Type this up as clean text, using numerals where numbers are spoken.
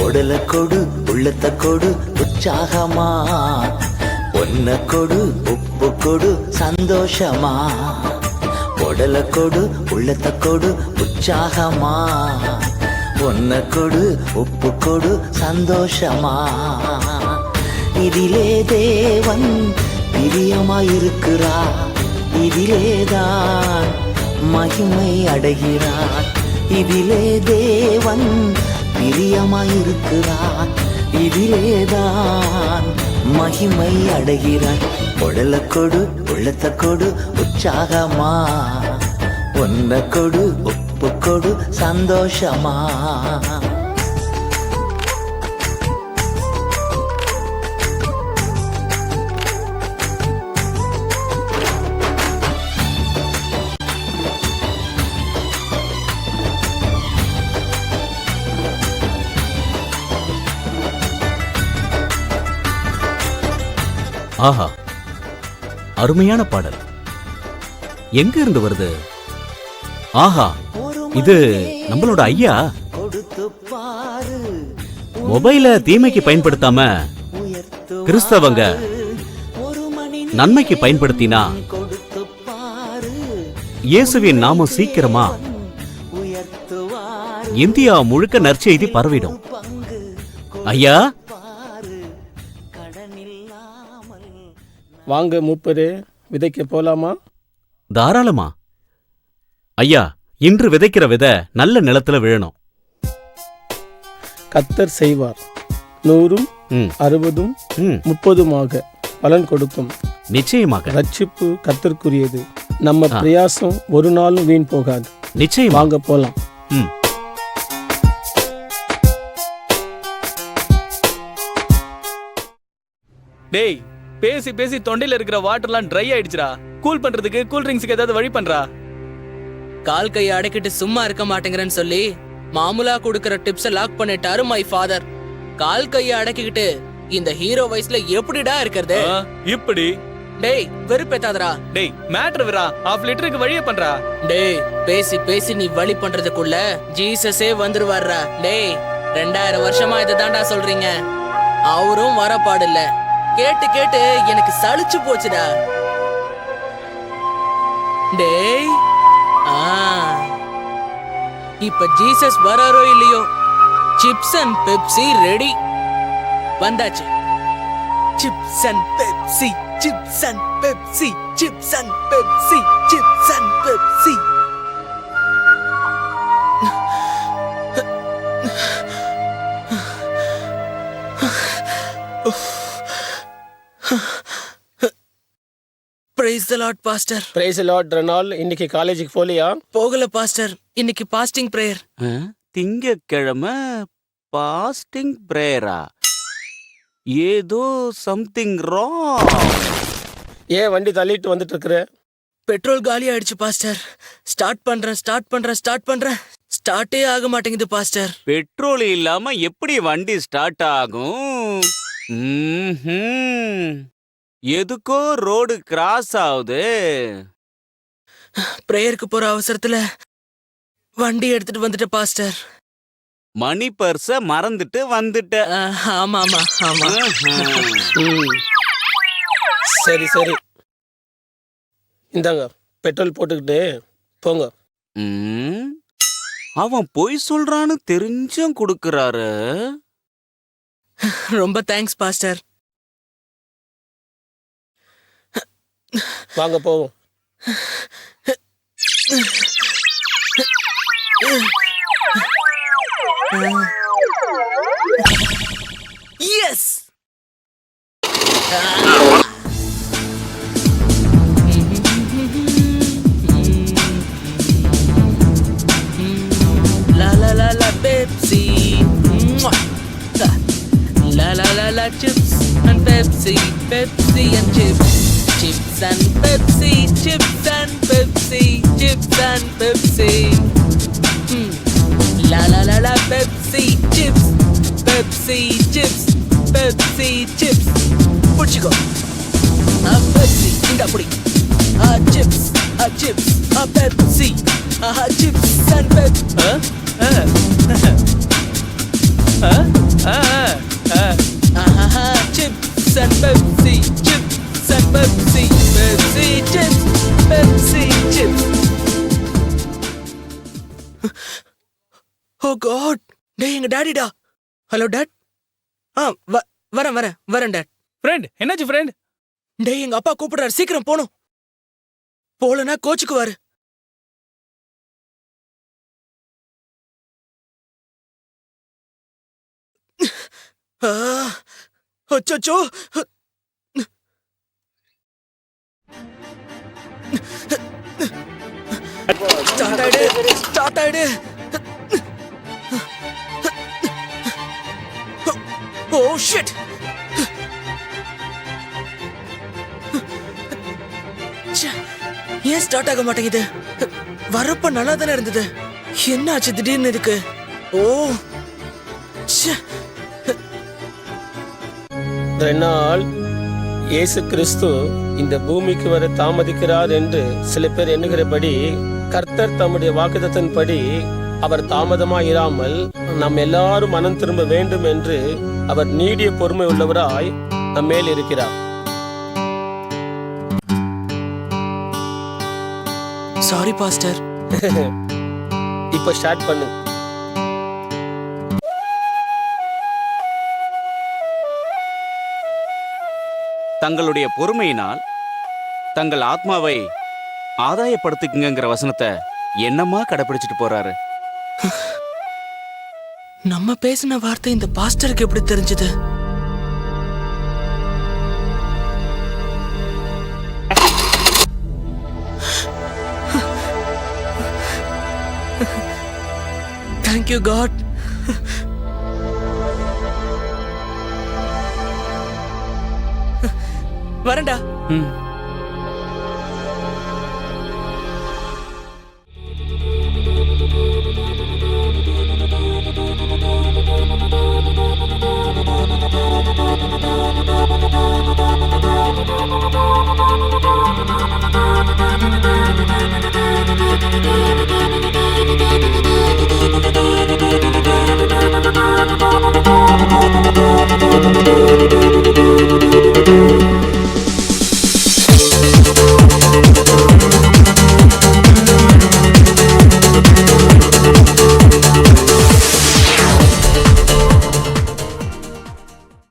உடல கொடு உள்ளத்த கொடு உற்சாகமா, ஒன்ன கொடு உப்பு கொடு சந்தோஷமா. உடல கொடு உள்ளத்த கொடு உற்சாகமா, ஒன்ன கொடு உப்பு கொடு சந்தோஷமா. இதிலே தேவன் பிரியமாயிருக்கிறார், இதிலேதான் மகிமை அடைகிறார். இதிலே தேவன் பிரியமாயிருக்கிறார், இதிலேதான் மகிமை அடைகிறார். உடல கொடு உள்ளத்த கொடு உற்சாகமா, ஒன்ன கொடு உப்பு கொடு சந்தோஷமா. ஆஹா, அருமையான பாடல். எங்க இருந்து வருது? ஆஹா, இது நம்மளோட ஐயா. மொபைல தீமைக்கு பயன்படுத்தாம கிறிஸ்தவங்க நன்மைக்கு பயன்படுத்தினா இயேசுவின் நாமம் சீக்கிரமா இந்தியா முழுக்க நற்செய்தி பரவிடும். ஐயா, வாங்க மூப்பரே, விதைக்க போலாமா? தாராளமா ஐயா. இன்று விதைக்கிற விதை நல்ல நிலத்துல விழணும். கர்த்தர் செய்வார், 100, 60, 30 பலன் கொடுக்கும். நிச்சயமாக ரட்சிப்பு கர்த்தருக்குரியது. நம்ம பிரயாசம் ஒரு நாளும் வீண் போகாது. நிச்சயம். வாங்க போலாம். டேய், பேசி பேசி தொண்டையில இருக்கிற வாட்டர்லாம் ட்ரை ஆயிடுச்சுடா. கூல் பண்றதுக்கு கூல் ட்ரிங்க்ஸ்க்கு ஏதாவது வழி பண்றா. கால் கையை அடக்கிட்டு சும்மா இருக்க மாட்டேங்கிறேன்னு சொல்லி மாமுலா கொடுக்கற டிப்ஸ லாக் பண்ணிட்டாரு மை ஃபாதர். கால் கையை அடக்கிக்கிட்டு இந்த ஹீரோ வயசுல எப்படிடா இருக்கிறது? இப்படி டேய், வெறுப்பேத்தாதடா. டேய், மேட்டர் விரா, 1/2 லிட்டருக்கு வழியே பண்றா. டேய், பேசி பேசி நீ வழி பண்றதுக்குள்ள ஜீசஸே வந்துருவாருடா. டேய், 2000 வருஷமா இதை தாண்டா சொல்றீங்க. அவரும் வரப்பாடில்ல. கேட்டு கேட்டு எனக்கு சலிச்சு போச்சுடா. டேய், இப்ப ஜீசஸ் வராரோ இல்லையோ, சிப்ஸ் அண்ட் பெப்சி ரெடி. வந்தாச்சு. Chips and Pepsi, chips and Pepsi, chips and Pepsi, chips and Pepsi. Praise the Lord, Pastor. Praise the Lord, Renault. இன்னைக்கு காலேஜுக்கு போலியா? போகல பாஸ்டர், இன்னைக்கு பாஸ்டிங் பிரேயர். திங்கக்கிழமை பாஸ்டிங் பிரேயரா? ஏதோ சம்திங் ராங். ஏன் வண்டி தள்ளிட்டு வந்துட்டு இருக்கிற? பெட்ரோல் காலி ஆயிடுச்சு பாஸ்டர். ஸ்டார்ட் பண்றேன். ஸ்டார்ட்டே ஆக மாட்டேங்குது பாஸ்டர். பெட்ரோல் இல்லாம எப்படி வண்டி ஸ்டார்ட் ஆகும்? எதுக்கோ ரோடு கிராஸ் ஆகுது. பிரேயருக்கு போற அவசரத்துல வண்டி எடுத்துட்டு வந்துட்ட பாஸ்டர். மணி பர்ஸ மறந்துட்டு வந்துட்ட. ஆமா. சரி, இந்தாங்க பெட்ரோல் போட்டுக்கிட்டு போங்க. அவன் பொய் சொல்றான்னு தெரிஞ்சும் கொடுக்கறாரு. ரொம்ப தேங்க்ஸ் பாஸ்டர். வாங்க போவோம். S. La la la la Pepsi. Mwah. La la la la chips and Pepsi, Pepsi and chips, chips and Pepsi, chips and Pepsi, chips and Pepsi. La la la la Pepsi chips, Pepsi chips, Pepsi chips. புடிச்சுக்கோ. Pepsi இந்த அப்படி. Chips, chips, Pepsi, chips and Pepsi. Chips and Pepsi, chips and Pepsi, Pepsi chips, Pepsi chips. Oh God, டேய் எங்க டாடிடா. Hello dad. வரேன் dad. Friend என்னாச்சு friend? டேய் எங்க அப்பா கூப்பிடுறாரு, சீக்கிரம் போணும். போலனா கோச்சுக்குவாரு. அச்சோ. ஸ்டார்ட் ஆயிடு. Oh shit. ஏன் ஸ்டார்ட் ஆக மாட்டேங்குது? வரப்ப நல்லா தானே இருந்தது. என்ன ஆச்சு திடீர்னு இதுக்கு? ஓ ரெனால் இயேசு கிறிஸ்து இந்த பூமிக்கு வர தாமதிக்கிறார் என்று சில பேர் எண்ணுகிறபடி கர்த்தர் தம்முடைய வாக்குத்தத்தின்படி அவர் தாமதமாய் இராமல் நம் எல்லாரும் மனம் திரும்ப வேண்டும் என்று அவர் நீடிய பொறுமை உள்ளவராய் நம் மேல் இருக்கிறார். Sorry pastor. இப்ப ஸ்டார்ட் பண்ணு. தங்களுடைய பொறுமையினால் தங்கள் ஆத்மாவை ஆதாயப்படுத்திக்குங்கிற வசனத்தை என்னமா கடைபிடிச்சிட்டு போறாரு. நம்ம பேசின வார்த்தை இந்த பாஸ்டருக்கு எப்படி தெரிஞ்சது? Thank you God. வரேன்டா. Thank you.